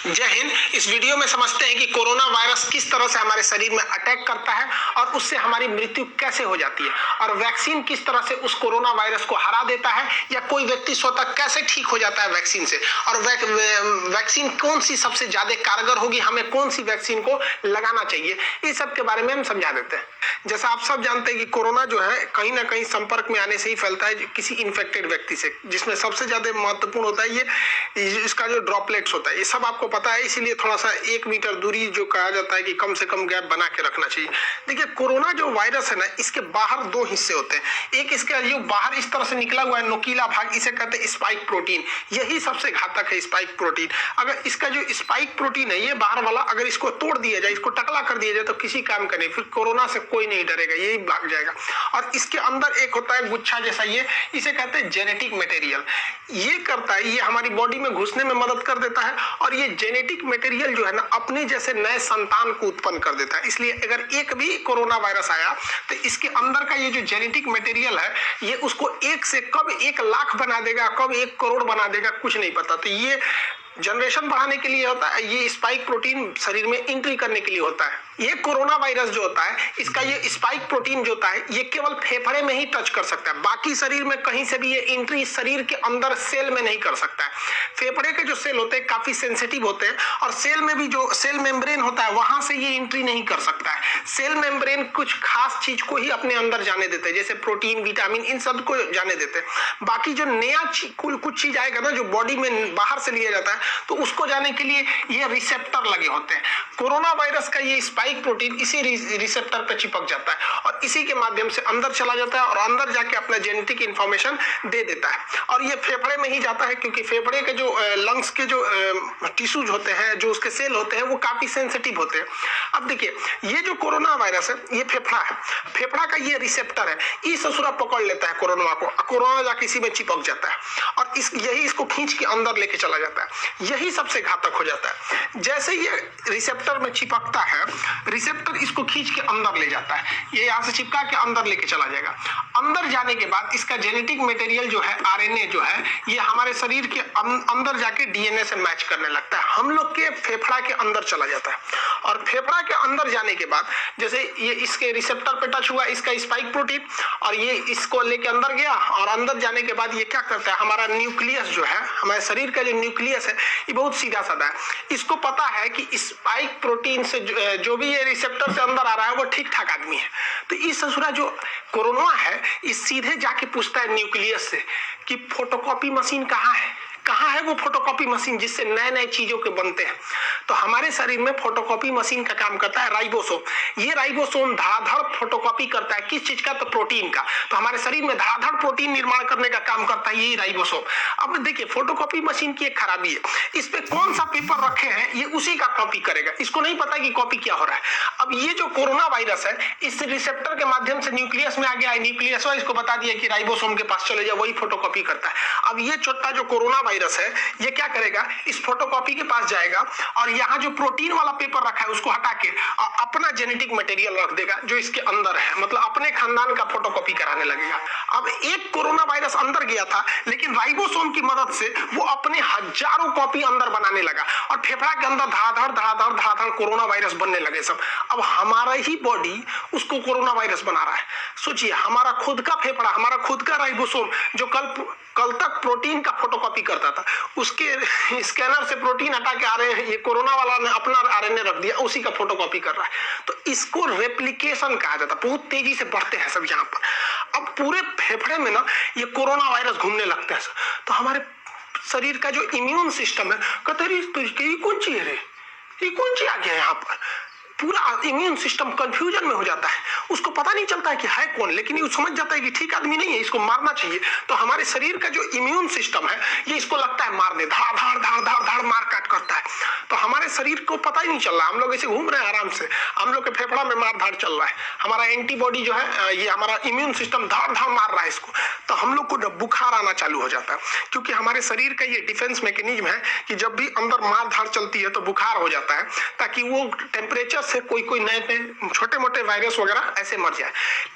जय हिंद। इस वीडियो में समझते हैं कि कोरोना वायरस किस तरह से हमारे शरीर में अटैक करता है और उससे हमारी मृत्यु कैसे हो जाती है, और वैक्सीन किस तरह से उस कोरोना वायरस को हरा देता है, या कोई व्यक्ति स्वतः कैसे ठीक हो जाता है वैक्सीन से, और वैक्सीन कौन सी सबसे ज्यादा कारगर होगी, हमें कौन सी वैक्सीन को लगाना चाहिए, इस सब के बारे में हम समझा देते हैं। जैसा आप सब जानते हैं कि कोरोना जो है कहीं ना कहीं संपर्क में आने से ही फैलता है किसी इन्फेक्टेड व्यक्ति से, जिसमें सबसे ज्यादा महत्वपूर्ण होता है ये इसका जो ड्रॉपलेट्स होता है, ये सब आपको पता है। इसीलिए थोड़ा सा 1 मीटर दूरी जो कहा जाता है कि कम से कम गैप बना के रखना चाहिए। देखिए, कोरोना जो वायरस है ना, इसके बाहर 2 हिस्से होते हैं। एक इसका जो बाहर इस तरह से निकला हुआ है नुकीला भाग, इसे कहते हैं स्पाइक प्रोटीन। यही सबसे घातक है, स्पाइक प्रोटीन। अगर इसका जो स्पाइक प्रोटीन है, ये बाहर वाला, अगर इसको तोड़ दिया जाए, इसको टकला कर दिया जाए, तो किसी काम का नहीं, फिर कोरोना से कोई नहीं डरेगा, यही भाग जाएगा। और इसके अंदर एक होता है गुच्छा जैसा, ये इसे कहते हैं जेनेटिक मटेरियल। ये करता है, ये हमारी बॉडी में घुसने में मदद कर देता है, और ये जेनेटिक मटेरियल जो है ना, अपने जैसे नए संतान को उत्पन्न कर देता है। इसलिए अगर एक भी कोरोना वायरस आया तो इसके अंदर का ये जो जेनेटिक मटेरियल है, ये उसको 1 से कब 1 लाख बना देगा, कब 1 करोड़ बना देगा, कुछ नहीं पता। तो ये जनरेशन बढ़ाने के लिए होता है, ये स्पाइक प्रोटीन शरीर में एंट्री करने के लिए होता है। ये कोरोना वायरस जो होता है, इसका ये स्पाइक प्रोटीन जो होता है, ये केवल फेफड़े में ही टच कर सकता है, बाकी शरीर में कहीं से भी ये एंट्री शरीर के अंदर सेल में नहीं कर सकता है। फेफड़े के जो सेल होते हैं काफी सेंसिटिव होते हैं, और सेल में भी जो सेल मेम्ब्रेन होता है, वहां से ये एंट्री नहीं कर सकता है। सेल मेम्ब्रेन कुछ खास चीज को ही अपने अंदर जाने देते हैं, जैसे प्रोटीन, विटामिन, इन सब को जाने देते हैं। बाकी जो नया कुछ चीज आएगा ना, जो बॉडी में बाहर से लिया जाता है, तो उसको जाने के लिए ये रिसेप्टर लगे होते हैं। कोरोना वायरस का ये स्पाइक प्रोटीन इसी रिसेप्टर पे चिपक जाता है, और इसी के माध्यम से अंदर चला जाता है, और अंदर जाके अपना जेनेटिक इंफॉर्मेशन दे देता है। और ये फेफड़े में ही जाता है, क्योंकि फेफड़े के जो लंग्स के जो टिश्यूज होते हैं, जो उसके सेल होते हैं, वो काफी सेंसिटिव होते हैं। अब देखिए, ये जो कोरोना वायरस है, ये फेफड़ा है, फेफड़ा का ये रिसेप्टर है, ये ससुरा पकड़ लेता है कोरोना को, कोरोना जाके इसी में चिपक जाता है, और यही इसको खींच के अंदर लेके चला जाता है। यही सबसे घातक हो जाता है। जैसे ये रिसेप्टर में चिपकता है, रिसेप्टर इसको खींच के अंदर ले जाता है, ये यहां से चिपका के अंदर लेके चला जाएगा। अंदर जाने के बाद इसका जेनेटिक मटेरियल जो है, आरएनए जो है, ये हमारे शरीर के अंदर जाके डीएनए से मैच करने लगता है। हम लोग के फेफड़ा के अंदर चला जाता है, और फेफड़ा के अंदर जाने के बाद जैसे ये इसके रिसेप्टर पे टच हुआ, इसका स्पाइक प्रोटीन, और ये इसको लेके अंदर गया, और अंदर जाने के बाद ये क्या करता है, हमारा न्यूक्लियस जो है, हमारे शरीर का जो न्यूक्लियस है, ये बहुत सीधा साधा है। इसको पता है कि स्पाइक प्रोटीन से जो भी ये रिसेप्टर से अंदर आ रहा है, वो ठीक ठाक आदमी है। तो इस ससुरा जो कोरोना है, इस सीधे जाके पूछता है न्यूक्लियस से कि फोटोकॉपी मशीन कहाँ है, कहाँ है वो फोटोकॉपी मशीन जिससे नए नए चीजों के बनते हैं। तो हमारे शरीर में फोटोकॉपी मशीन का काम करता है राइबोसोम। ये राइबोसोम धड़ाधड़ फोटोकॉपी करता है, किस चीज का, तो प्रोटीन का। तो हमारे शरीर में धड़ाधड़ प्रोटीन निर्माण करने का काम करता है यही राइबोसोम। अब देखिए, फोटोकॉपी मशीन की एक खराबी है, इस पे कौन सा पेपर रखे हैं, ये उसी का कॉपी करेगा, इसको नहीं पता कि कॉपी क्या हो रहा है। अब ये जो कोरोना वायरस है, इस रिसेप्टर के माध्यम से न्यूक्लियस में आ गया है, न्यूक्लियस इसको बता दिया कि राइबोसोम के पास चले जाओ, वही फोटोकॉपी करता है। अब ये छोटा जो कोरोना वायरस है, ये क्या करेगा, इस फोटोकॉपी के पास जाएगा, और यहाँ जो प्रोटीन वाला पेपर रखा है उसको हटा के अपना जेनेटिक मटेरियल रख देगा जो इसके अंदर है, मतलब अपने खानदान का फोटोकॉपी कराने लगेगा। अब एक कोरोना वायरस अंदर गया था, लेकिन राइबोसोम की मदद से वो अपने हजारों कॉपी अंदर बनाने लगा, और फेफड़ा के अंदर धड़ाधड़ धड़ाधड़ धड़ाधड़ कोरोना वायरस बनने लगे सब। अब हमारा ही बॉडी उसको कोरोना वायरस बना रहा है। सोचिए, हमारा खुद का फेफड़ा, हमारा खुद का राइबोसोम जो कल तक प्रोटीन का फोटोकॉपी करता था, उसके स्कैनर से प्रोटीन हटा के आ रहे हैं, ये कोरोना वाला ने अपना आरएनए रख दिया, उसी का फोटोकॉपी कर रहा है। तो इसको रेप्लिकेशन कहा जाता है। बहुत तेजी से बढ़ते हैं सब यहाँ पर। अब पूरे फेफड़े में ना ये कोरोना वायरस घूमने लगते हैं। तो हमारे शरीर का जो इम्यून सिस्टम है, कहते हैं ये कौन चीज है, ये कौन चीज आ गया यहाँ पर। पूरा इम्यून सिस्टम कंफ्यूजन में हो जाता है, उसको पता नहीं चलता है कि है कौन, लेकिन ये समझ जाता है कि ठीक आदमी नहीं है, इसको मारना चाहिए। तो हमारे शरीर का जो इम्यून सिस्टम है, ये इसको लगता है मारने, धाड़ धाड़ धाड़ धाड़ धाड़ मार काट करता है। तो हमारे शरीर को पता ही नहीं चल रहा, हम लोग ऐसे घूम रहे हैं आराम से, हम लोग के फेफड़ा में मार धाड़ चल रहा है, हमारा एंटीबॉडी जो है ये हमारा इम्यून सिस्टम धाड़ धाड़ मार रहा है इसको, तो हम लोग को बुखार आना चालू हो जाता है, क्योंकि हमारे शरीर का ये डिफेंस मैकेनिज्म है कि जब भी अंदर मार धाड़ चलती है तो बुखार हो जाता है, ताकि वो टेम्परेचर से कोई कोई नए छोटे मोटे वायरस वगैरह ऐसे मर जाए।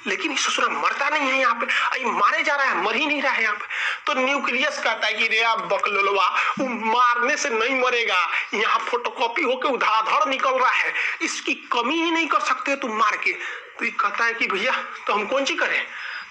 लेकिन ससुरा मरता नहीं है यहाँ पे, मारे जा रहा है, मर ही नहीं रहा है यहाँ पे। तो न्यूक्लियस कहता है कि रे आप बकलोलवा, वो मारने से नहीं मरेगा, यहाँ फोटोकॉपी होके उधाधड़ निकल रहा है, इसकी कमी ही नहीं कर सकते तुम मार के। तो ये कहता है कि भैया तो हम कौन सी करें?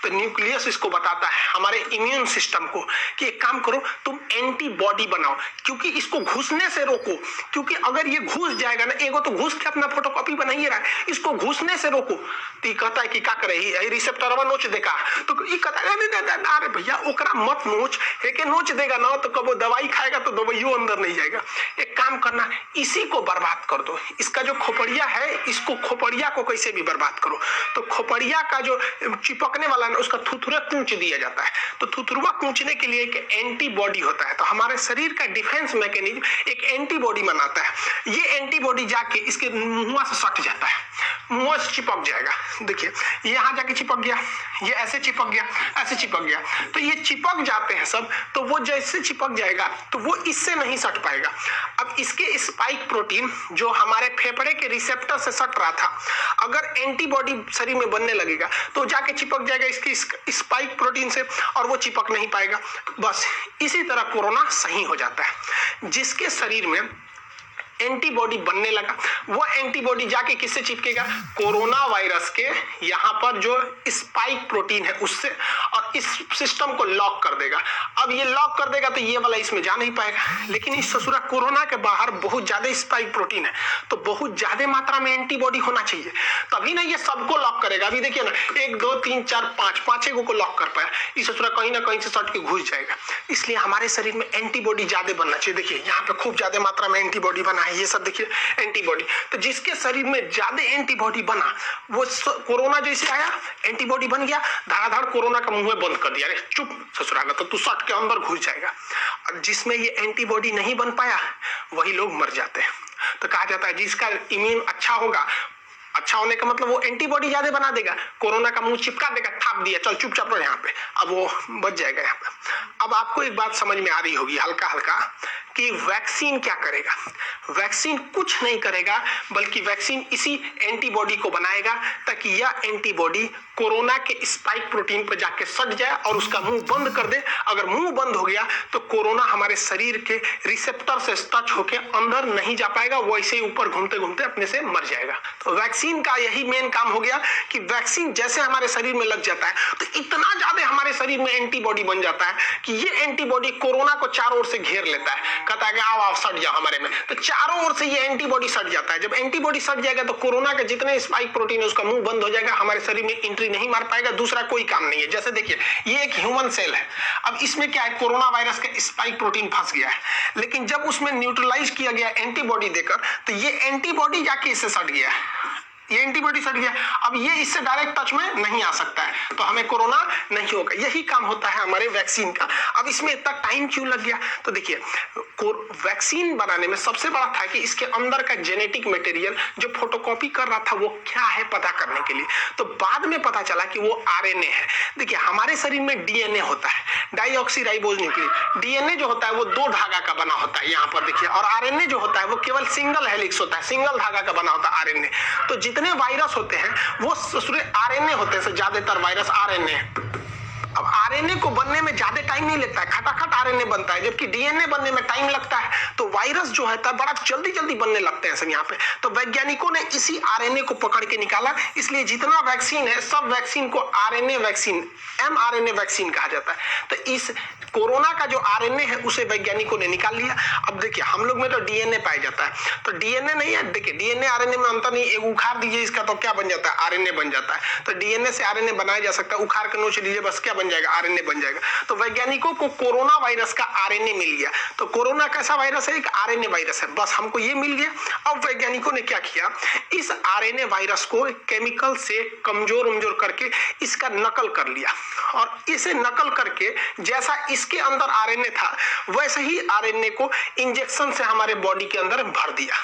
तो न्यूक्लियस इसको बताता है हमारे इम्यून सिस्टम को कि एक काम करो, तुम एंटीबॉडी बनाओ, क्योंकि इसको घुसने से रोको, क्योंकि अगर ये घुस जाएगा ना, एगो तो घुस के अपना फोटोकॉपी बना ही रहा है, इसको घुसने से रोको। तो ये कहता है कि क्या करे, रिसेप्टरवा नोच देगा। तो ये कहता है अरे भैया ओकरा मत नोच, एके नोच देगा ना तो कब दवाई खाएगा तो दवाइयों अंदर नहीं जाएगा। एक काम करना, इसी को बर्बाद कर दो, इसका जो खोपड़िया है, इसको खोपड़िया को कैसे भी बर्बाद करो। तो खोपड़िया का जो चिपकने वाला उसका थुथुरा कूच दिया जाता है, तो थुथुरवा कूचने के लिए एक एंटीबॉडी होता है। तो हमारे शरीर का डिफेंस मैकेनिज्म एक एंटीबॉडी बनाता है, ये एंटीबॉडी जाके इसके मुंह से सट जाता है, मुंह से चिपक जाएगा। देखिए यहाँ जाके चिपक गया, ये ऐसे चिपक गया, ऐसे चिपक गया, तो ये चिपक जाते हैं सब। तो वो जैसे चिपक जाएगा तो वो इससे नहीं सट पाएगा। अब इसके स्पाइक प्रोटीन जो हमारे फेफड़े के रिसेप्टर से सट रहा था, अगर एंटीबॉडी शरीर में बनने लगेगा तो जाके चिपक जाएगा इसकी स्पाइक प्रोटीन से, और वो चिपक नहीं पाएगा। बस इसी तरह कोरोना सही हो जाता है। जिसके शरीर में एंटीबॉडी बनने लगा, वो एंटीबॉडी जाके किससे चिपकेगा? कोरोना वायरस के यहाँ पर जो स्पाइक प्रोटीन है उससे, और इस सिस्टम को लॉक कर देगा। अब ये लॉक कर देगा तो ये वाला इसमें जा नहीं पाएगा। लेकिन इस ससुरा कोरोना के बाहर बहुत ज्यादा स्पाइक प्रोटीन है, तो बहुत ज्यादा मात्रा में एंटीबॉडी होना चाहिए, तभी ना ये सबको लॉक करेगा। अभी देखिए ना, 1 2 3 4 5 पांचों को लॉक कर पाया, इस ससुरा कहीं ना कहीं से सट के घुस जाएगा। इसलिए हमारे शरीर में एंटीबॉडी ज्यादा बनना चाहिए। देखिए यहाँ पे खूब ज्यादा मात्रा में एंटीबॉडी बना है, ये सब देखिए एंटीबॉडी। तो जिसके शरीर में ज्यादा एंटीबॉडी बना, वो कोरोना जैसे आया, एंटीबॉडी बन गया, धड़ाधड़ कोरोना का मुंह बंद कर दिया, अरे चुप ससुराल, तो तू सट के अंदर घुस जाएगा। और जिसमें ये एंटीबॉडी नहीं बन पाया वही लोग मर जाते हैं। तो कहा जाता है जिसका इम्यून अच्छा होगा, अच्छा होने का मतलब वो एंटीबॉडी ज्यादा बना देगा, कोरोना का मुंह चिपका देगा, थाप दिया, चल चुपचाप रहो यहाँ पे, अब वो बच जाएगा यहाँ पे। अब आपको एक बात समझ में आ रही होगी हल्का हल्का कि वैक्सीन क्या करेगा। वैक्सीन कुछ नहीं करेगा, बल्कि वैक्सीन इसी एंटीबॉडी को बनाएगा ताकि यह एंटीबॉडी कोरोना के स्पाइक प्रोटीन पर जाके सट जाए और उसका मुंह बंद कर दे। अगर मुंह बंद हो गया तो कोरोना हमारे शरीर के रिसेप्टर से टच होके अंदर नहीं जा पाएगा, वो ऐसे ही ऊपर घूमते घूमते अपने से मर जाएगा। तो वैक्सीन का यही मेन काम हो गया कि वैक्सीन जैसे हमारे शरीर में लग जाता है तो इतना ज्यादा हमारे शरीर में एंटीबॉडी बन जाता है कि ये एंटीबॉडी कोरोना को चारों ओर से घेर लेता है, कहता है कि आओ आओ सट जाओ हमारे में, तो चारों ओर से ये एंटीबॉडी सट जाता है। जब एंटीबॉडी सट जाएगा तो कोरोना के जितने स्पाइक प्रोटीन है उसका मुंह बंद हो जाएगा, हमारे शरीर में एंट्री नहीं मार पाएगा, दूसरा कोई काम नहीं है। जैसे देखिए ये एक ह्यूमन सेल है, अब इसमें क्या है, कोरोना वायरस का स्पाइक प्रोटीन फंस गया है, लेकिन जब उसमें न्यूट्रलाइज किया गया एंटीबॉडी देकर तो ये एंटीबॉडी जाके इससे सट गया, ये एंटीबॉडी सट गया, अब ये इससे डायरेक्ट टच में नहीं आ सकता है, तो हमें कोरोना नहीं होगा। यही काम होता है हमारे वैक्सीन का। अब इसमें इतना टाइम क्यों लग गया? तो देखिए वैक्सीन बनाने में सबसे बड़ा था कि इसके अंदर का जेनेटिक मटेरियल जो फोटोकॉपी कर रहा था वो क्या है पता करने के लिए। तो बाद में पता चला कि वो आरएनए है। देखिए हमारे शरीर में डीएनए होता है, डाईऑक्सीराइबोज न्यूक्लियोटाइड। डीएनए जो होता है वो 2 धागा का बना होता है यहाँ पर देखिए, और आरएनए जो होता है वो केवल सिंगल हेलिक्स होता है, सिंगल धागा का बना होता है आरएनए। तो जितने वायरस होते हैं वो आरएनए होते हैं, ज्यादातर वायरस आरएनए। अब आरएनए को बनने में ज्यादा टाइम नहीं लगता है, खटाखट आरएनए बनता है, जबकि डीएनए बनने में टाइम लगता है। तो वायरस जो है बड़ा जल्दी जल्दी बनने लगते हैं सब यहाँ पे। तो वैज्ञानिकों ने इसी आरएनए को पकड़ के निकाला, इसलिए जितना वैक्सीन है सब वैक्सीन को आरएनए वैक्सीन, एमआरएनए वैक्सीन कहा जाता है। तो इस कोरोना का जो आरएनए है उसे वैज्ञानिकों ने निकाल लिया। अब देखिए हम लोग में तो डीएनए पाया जाता है, तो डीएनए नहीं है, देखिए डीएनए आरएनए में अंतर नहीं, एक उखाड़ दीजिए इसका तो क्या बन जाता है, आरएनए बन जाता है। तो डीएनए से आरएनए बनाया जा सकता है, उखाड़ के नोच लीजिए बस क्या बन जाएगा, आरएनए बन जाएगा। तो वैज्ञानिकों को कोरोना वायरस का आरएनए मिल गया। तो कोरोना कैसा वायरस है? एक आरएनए वायरस है, बस हमको ये मिल गया। अब वैज्ञानिकों ने क्या किया, इस आरएनए वायरस को केमिकल से कमजोर उमजोर करके इसका नकल कर लिया, और इसे नकल करके जैसा इसके अंदर आरएनए था वैसे ही आरएनए को इंजेक्शन से हमारे बॉडी के अंदर भर दिया।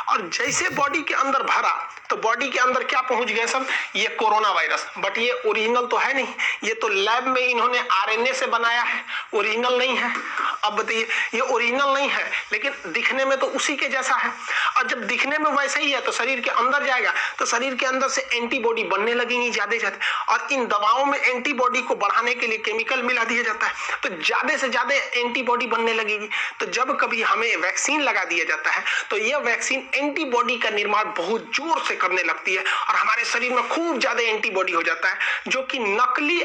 और जैसे बॉडी के अंदर भरा तो बॉडी के अंदर क्या पहुंच गया सब? ये कोरोना वायरस। बट ये ओरिजिनल तो है नहीं, ये तो लैब में इन्होंने आरएनए से बनाया है, ओरिजिनल नहीं है। अब बताइए, ये ओरिजिनल नहीं है लेकिन दिखने में तो उसी के जैसा है, और जब दिखने में वैसे ही है तो शरीर के अंदर जाएगा तो शरीर के अंदर से एंटीबॉडी बनने लगेंगी ज्यादा ज्यादा, और इन दवाओं में एंटीबॉडी को बढ़ाने के लिए केमिकल मिला दिया जाता है, तो ज्यादा से ज्यादा एंटीबॉडी बनने लगेगी। तो जब कभी हमें वैक्सीन लगा दिया जाता है तो यह वैक्सीन एंटीबॉडी का निर्माण बहुत जोर से करने लगती है, और हमारे शरीर में खूब ज्यादा एंटीबॉडी हो जाता है, जो कि नकली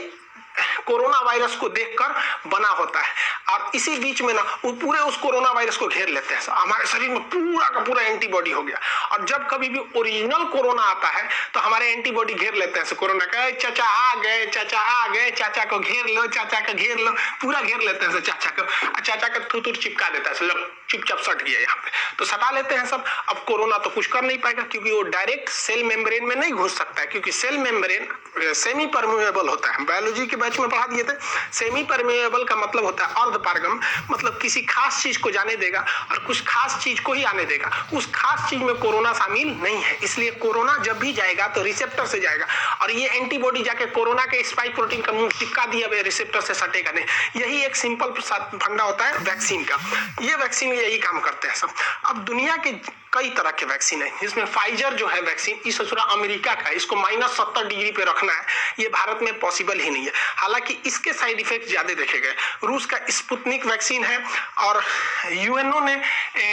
कोरोना वायरस को देखकर बना होता है। और इसी बीच में ना वो पूरे उस कोरोना वायरस को घेर लेते हैं, हमारे शरीर में पूरा का पूरा एंटीबॉडी हो गया। और जब कभी भी ओरिजिनल कोरोना आता है तो हमारे एंटीबॉडी घेर लेते हैं कोरोना का, चाचा आ गए, चाचा आ गए, चाचा को घेर लो, चाचा को घेर लो, पूरा घेर लेते हैं चाचा को, चाचा का थूथूर चिपका देता है, लो चुपचाप सट गया यहाँ पे, तो सटा लेते हैं सब। अब कोरोना तो कुछ कर नहीं पाएगा क्योंकि वो डायरेक्ट सेल मेम्ब्रेन में नहीं घुस सकता है, क्योंकि सेल मेम्ब्रेन सेमी परमेबल होता है। बायोलॉजी के बैच में पढ़ा दिए थे, सेमी परमेबल का मतलब होता है अर्धपारगम, मतलब किसी खास चीज को जाने देगा और कुछ खास चीज को ही आने देगा, उस खास चीज में कोरोना शामिल नहीं है। इसलिए कोरोना जब भी जाएगा तो रिसेप्टर से जाएगा, और ये एंटीबॉडी जाके कोरोना के स्पाइक प्रोटीन का मुंह चिपका दिया, रिसेप्टर से सटेगा नहीं। यही एक सिंपल फंडा होता है वैक्सीन का, ये वैक्सीन यही काम करते हैं सब। अब दुनिया के कई तरह के वैक्सीन है, जिसमें फाइजर जो है वैक्सीन, इस ससुरा अमेरिका का है, इसको -70 डिग्री पे रखना है, ये भारत में पॉसिबल ही नहीं है, हालांकि इसके साइड इफेक्ट ज्यादा देखे गए। रूस का स्पुतनिक वैक्सीन है, और यूएनओ ने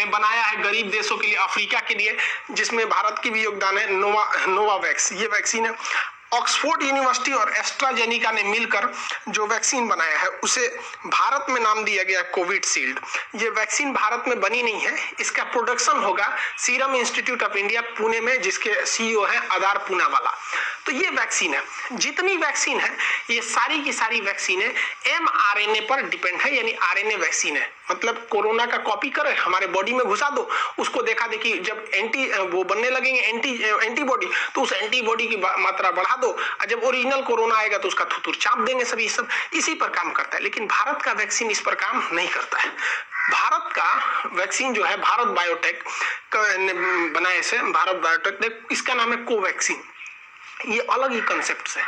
बनाया है गरीब देशों के लिए, अफ्रीका के लिए, जिसमें भारत की भी योगदान है, नोवावैक्स ये वैक्सीन है। ऑक्सफोर्ड यूनिवर्सिटी और एस्ट्राजेनिका ने मिलकर जो वैक्सीन बनाया है उसे भारत में नाम दिया गया कोविशील्ड। ये वैक्सीन भारत में बनी नहीं है, इसका प्रोडक्शन होगा serum institute of India Pune में, जिसके सीईओ है आधार पूनावाला। तो ये वैक्सीन है, जितनी वैक्सीन है ये सारी की सारी वैक्सीन है mRNA पर डिपेंड है, यानी आरएनए वैक्सीन है। मतलब कोरोना का कॉपी करे हमारे बॉडी में घुसा दो, उसको देखा देखी जब वो बनने लगेंगे एंटीबॉडी, तो उस एंटीबॉडी की मात्रा बढ़ा दो, और जब ओरिजिनल कोरोना आएगा तो उसका थुथुर चाप देंगे, सभी सब इसी पर काम करता है। लेकिन भारत का वैक्सीन इस पर काम नहीं करता है। भारत का वैक्सीन जो है भारत बायोटेक बनाए से, भारत बायोटेक, इसका नाम है कोवैक्सीन, ये अलग ही कंसेप्ट है।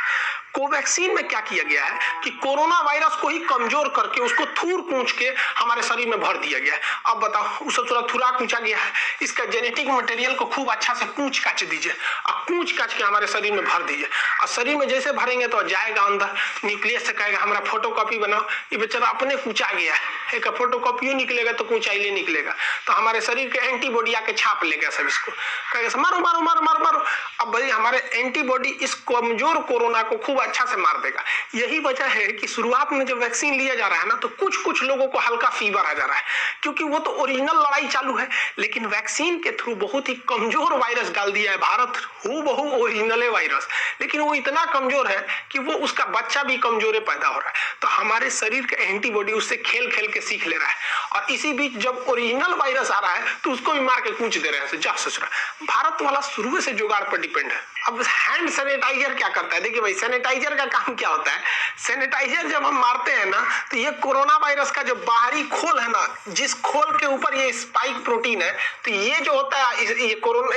कोवैक्सीन में क्या किया गया है कि कोरोना वायरस को ही कमजोर करके उसको थूर पूंछ के हमारे शरीर में भर दिया गया है। अब बताओ, उसे थोड़ा थुरा पूछा गया है, इसका जेनेटिक मटेरियल को खूब अच्छा से कूच काच दीजिए, और कूच काच के हमारे शरीर में भर दीजिए, और शरीर में जैसे भरेंगे तो जाएगा अंदर, न्यूक्लियस से कहेगा हमारा फोटोकॉपी बनाओ, ये बेचारा अपने कूचा गया है, एक फोटोकॉपी निकलेगा तो कूचाइले निकलेगा, तो हमारे शरीर के एंटीबॉडी आके छाप लेगा सब, इसको कहेगा मारो मारो मारो मारो मारो। अब भाई हमारे एंटीबॉडी इस कमजोर कोरोना को खूब अच्छा से मार देगा। यही वजह है कि शुरुआत में जब वैक्सीन लिया जा रहा है ना, तो कुछ कुछ लोगों को हल्का फीवर आ जा रहा है, क्योंकि वो तो ओरिजिनल लड़ाई चालू है, लेकिन वैक्सीन के थ्रू बहुत ही कमजोर वायरस डाल दिया है भारत, हूबहू ओरिजिनल वायरस, लेकिन वो इतना कमजोर है कि वो उसका बच्चा भी कमजोर पैदा हो रहा है। तो हमारे शरीर का एंटीबॉडी उससे खेल खेल के सीख ले रहा है, और इसी बीच जब ओरिजिनल वायरस आ रहा है तो उसको भी मार के कूच दे रहे हैं। जा ससुरा, भारत वाला शुरू से जुगाड़ पर डिपेंड है। अब हैंड सैनिटाइजर क्या करता है? देखिए भाई, सैनिटाइजर का काम क्या होता है, सैनिटाइजर जब हम मारते हैं ना, तो ये कोरोना वायरस का जो बाहरी खोल है ना, जिस खोल के ऊपर ये स्पाइक प्रोटीन है, तो ये जो होता है ये कोरोना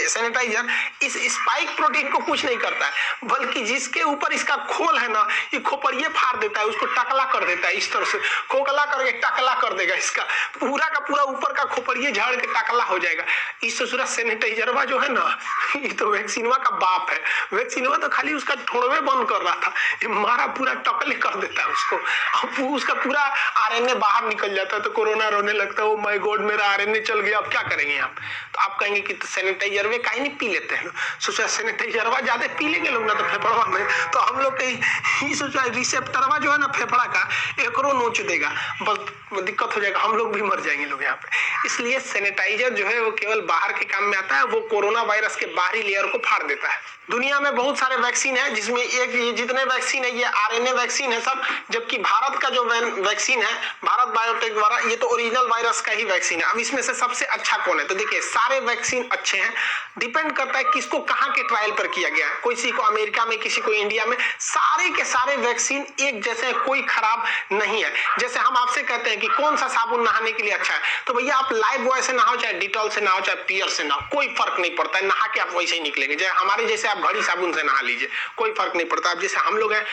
सैनिटाइजर इस स्पाइक प्रोटीन को कुछ नहीं करता है, बल्कि जिसके ऊपर इसका खोल है ना, ये खोपड़िए फाड़ देता है, उसको टकला कर देता है, इस तरह से खोखला करके टकला कर देगा, इसका पूरा का पूरा ऊपर का खोपड़िए झाड़ के टकला हो जाएगा। इस ससुरा सैनिटाइजरवा जो है ना, ये तो वैक्सीनवा का बाप है। वैक्सीनवा तो खाली उसका ठोड़वे बंद कर रहा था, ये मारा पूरा टकले कर देता है उसको, अब उसका पूरा आरएनए बाहर निकल जाता है, तो कोरोना रोने लगता है, ओ माय गॉड मेरा आरएनए चल गया, अब क्या करेंगे आप? तो आप कहेंगे कि सैनिटाइजर वे काहे नहीं पी लेते हैं, सोचा सैनिटाइजरवा ज्यादा पी लेंगे लोग ना तो फेफड़वा में, तो हम लोग के सोचा रिसेप्टरवा जो है ना फेफड़ा का, एकरो नोच देगा, बस दिक्कत हो जाएगा, हम लोग भी मर जाएंगे लोग यहाँ पे। इसलिए सैनिटाइजर जो है वो केवल बाहर के काम में आता है, वो कोरोना वायरस के बाहरी लेयर को फाड़ देता है। दुनिया में बहुत सारे वैक्सीन है, जिसमें एक ये जितने वैक्सीन है ये आरएनए वैक्सीन है सब, जबकि भारत का जो वैक्सीन है भारत बायोटेक द्वारा, ये तो ओरिजिनल वायरस का ही वैक्सीन है। अब इसमें से सबसे अच्छा कौन है? तो देखिए सारे वैक्सीन अच्छे हैं, डिपेंड करता है किसको कहाँ के ट्रायल पर किया गया है, किसी को अमेरिका में, किसी को इंडिया में। सारे के सारे वैक्सीन एक जैसे हैं, कोई खराब नहीं है। जैसे हम आपसे कहते हैं कि कौन सा साबुन नहाने के लिए अच्छा है, तो भैया आप लाइफ बॉय से नहाओ, चाहे डिटॉल से नहाओ, चाहे पियर से नहाओ, कोई फर्क नहीं पड़ता है, नहा के आप वैसे ही निकलेंगे। जैसे हमारे जैसे आप घड़ी साबुन से नहा लीजिए, कोई फर्क नहीं पड़ता। अब जैसे हम लोग हैं,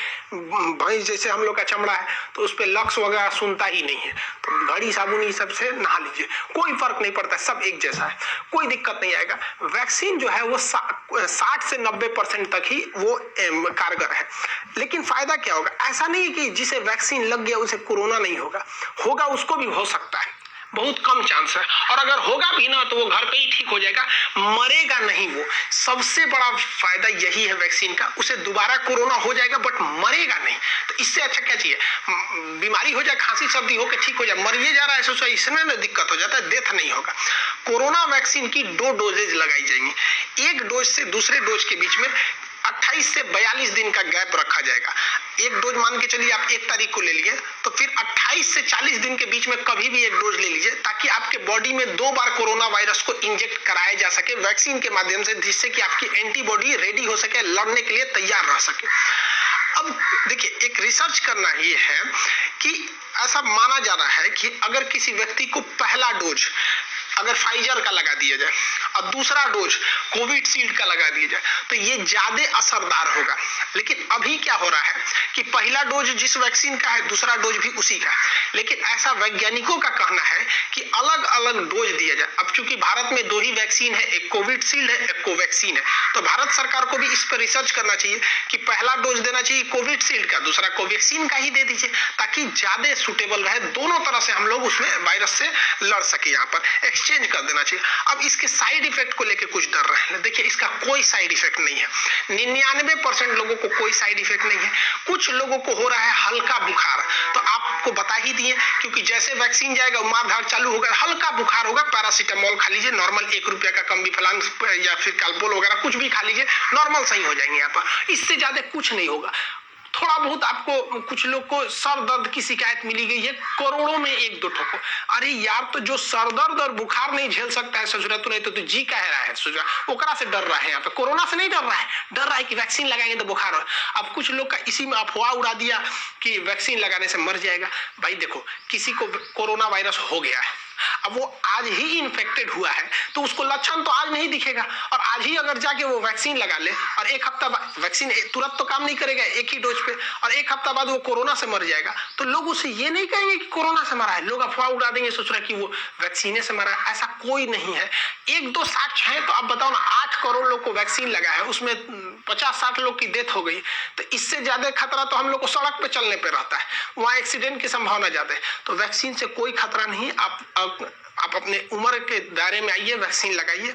भैंस जैसे हम लोग का चमड़ा है तो उस पर लक्स वगैरह सुनता ही नहीं है, तो घड़ी साबुन ये सब से नहा लीजिए, कोई फर्क नहीं पड़ता, सब एक जैसा है, कोई दिक्कत नहीं आएगा। वैक्सीन जो है वो 60 से 90% तक ही वो कारगर है। लेकिन फायदा क्या होगा? ऐसा नहीं है कि जिसे वैक्सीन लग गया उसे कोरोना नहीं होगा, होगा, उसको भी हो सकता है, बहुत कम चांस है। और अगर होगा भी ना तो वो घर पे ही ठीक हो जाएगा, मरेगा नहीं। वो सबसे बड़ा फायदा यही है वैक्सीन का, उसे दोबारा कोरोना हो जाएगा बट मरेगा नहीं। तो इससे अच्छा क्या चाहिए? बीमारी हो जाए, खांसी सर्दी हो के ठीक हो जाए, मरिए जा रहा है सोचो, इसमें ना दिक्कत हो जाता है, डेथ नहीं होगा। कोरोना वैक्सीन की 2 डोजेज लगाई जाएंगी, एक डोज से दूसरे डोज के बीच में 28 से 42 दिन का गैप रखा जाएगा। एक डोज मान के चलिए आप 1 तारीख को ले लिए, तो फिर 28 से 40 दिन के बीच में कभी भी एक डोज ले लीजिए, ताकि आपके बॉडी में 2 बार कोरोना वायरस को इंजेक्ट कराया जा सके वैक्सीन के माध्यम से, जिससे कि आपकी एंटीबॉडी रेडी हो सके, लड़ने के लिए तैयार रह सके। अब देखिए, एक रिसर्च करना ये है कि ऐसा माना जा रहा है कि अगर किसी व्यक्ति को पहला डोज अगर फाइजर का लगा दिया जाए और दूसरा डोज कोविशील्ड का लगा दिया जाए तो ये ज्यादा असरदार होगा। लेकिन अभी क्या हो रहा है कि पहला डोज जिस वैक्सीन का है, दूसरा डोज भी उसी का है, लेकिन ऐसा वैज्ञानिकों का कहना है कि अलग अलग डोज दिया जाए। अब चूंकि भारत में 2 ही वैक्सीन है, एक कोविशील्ड है, एक कोवैक्सीन है, तो भारत सरकार को भी इस पर रिसर्च करना चाहिए कि पहला डोज देना चाहिए कोविशील्ड का, दूसरा कोवैक्सीन का ही दे दीजिए, ताकि ज्यादा सुटेबल रहे, दोनों तरह से हम लोग उसमें वायरस से लड़ सके। यहाँ पर चेंज कर देना चाहिए। अब इसके साइड इफेक्ट को लेकर कुछ डर रहे हैं, देखिए इसका कोई साइड इफेक्ट नहीं है, 99% लोगों को कोई साइड इफेक्ट नहीं है। कुछ लोगों को हो रहा है हल्का बुखार, तो आपको बता ही दिए, क्योंकि जैसे वैक्सीन जाएगा मारधाड़ चालू होगा, हल्का बुखार होगा, पैरासीटामोल खा लीजिए, नॉर्मल 1 रुपया का कम्बिफ्लान या फिर कैल्पोल वगैरह कुछ भी खा लीजिए, नॉर्मल सही हो जाएंगे। यहाँ पर इससे ज्यादा कुछ नहीं होगा। थोड़ा बहुत आपको, कुछ लोग को सर दर्द की शिकायत मिली गई है, करोड़ों में 1-2 ठोको। अरे यार, तो जो सर दर्द और बुखार नहीं झेल सकता है ससुरा, तो नहीं तो जी कह रहा है ससुरा, ओकरा से डर रहा है। यहाँ पे कोरोना से नहीं डर रहा है, डर रहा है कि वैक्सीन लगाएंगे तो बुखार हो। अब कुछ लोग का इसी में अफवाह उड़ा दिया कि वैक्सीन लगाने से मर जाएगा। भाई देखो, किसी को कोरोना वायरस हो गया है, अब वो आज ही इन्फेक्टेड हुआ है, तो उसको लक्षण तो आज नहीं दिखेगा, और आज ही अगर जाके वो वैक्सीन लगा ले और 1 हफ्ता बाद, वैक्सीन तुरंत तो काम नहीं करेगा एक ही डोज पे, और 1 हफ्ता बाद वो कोरोना से मर जाएगा, तो लोग उसे ये नहीं कहेंगे कि कोरोना से मरा है, लोग अफवाह उड़ा देंगे, सोच रहे कि वो वैक्सीने से मरा है। ऐसा कोई नहीं है। 1-2 साक्ष्य है, तो अब बताओ ना, 8 करोड़ लोग को वैक्सीन लगा है, उसमें 50-60 लोग की डेथ हो गई, तो इससे ज्यादा खतरा तो हम लोग को सड़क पे चलने पे रहता है, वहां एक्सीडेंट की संभावना ज्यादा है। तो वैक्सीन से कोई खतरा नहीं। आप अपने उम्र के दायरे में आइए, वैक्सीन लगाइए।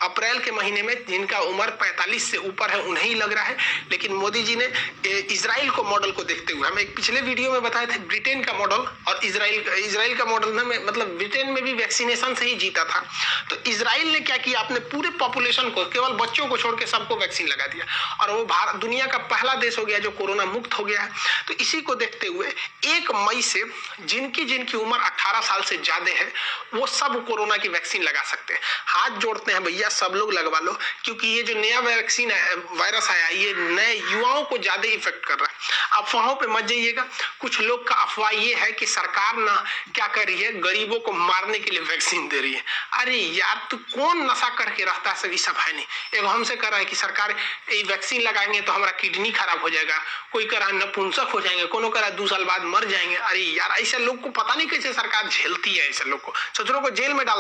अप्रैल के महीने में जिनका उम्र 45 से ऊपर है उन्हें ही लग रहा है, लेकिन मोदी जी ने इजराइल को मॉडल को देखते हुए, हम एक पिछले वीडियो में बताए थे ब्रिटेन का मॉडल और इजराइल का मॉडल में, मतलब ब्रिटेन में भी वैक्सीनेशन से ही जीता था, तो इजराइल ने क्या किया, अपने पूरे पॉपुलेशन को, केवल बच्चों को छोड़ के सबको वैक्सीन लगा दिया, और वो भारत दुनिया का पहला देश हो गया जो कोरोना मुक्त हो गया है। तो इसी को देखते हुए 1 मई से जिनकी उम्र 18 साल से ज्यादा है वो सब कोरोना की वैक्सीन लगा सकते हैं। हाथ जोड़ते हैं भैया, सब लोग लगवा लो, क्योंकि ये जो नया वैक्सीन है, वायरस आया, ये नए युवाओं को ज्यादा इफेक्ट कर रहा है। अफवाहों पे मत जाइएगा। कुछ लोग का अफवाह ये है कि सरकार ना क्या कर रही है, गरीबों को मारने के लिए वैक्सीन दे रही है। अरे यार, तो कौन नशा करके रहता है, सब है नहीं। एक हमसे कह रहा है कि सरकार ये वैक्सीन लगाएंगे तो हमारा किडनी खराब हो जाएगा, कोई कह रहा है नपुंसक हो जाएंगे, कोनो कह रहा है 2 साल बाद मर जाएंगे। अरे यार, ऐसे लोग को पता नहीं कैसे सरकार झेलती है, ऐसे लोग को, सचरों को जेल में डाल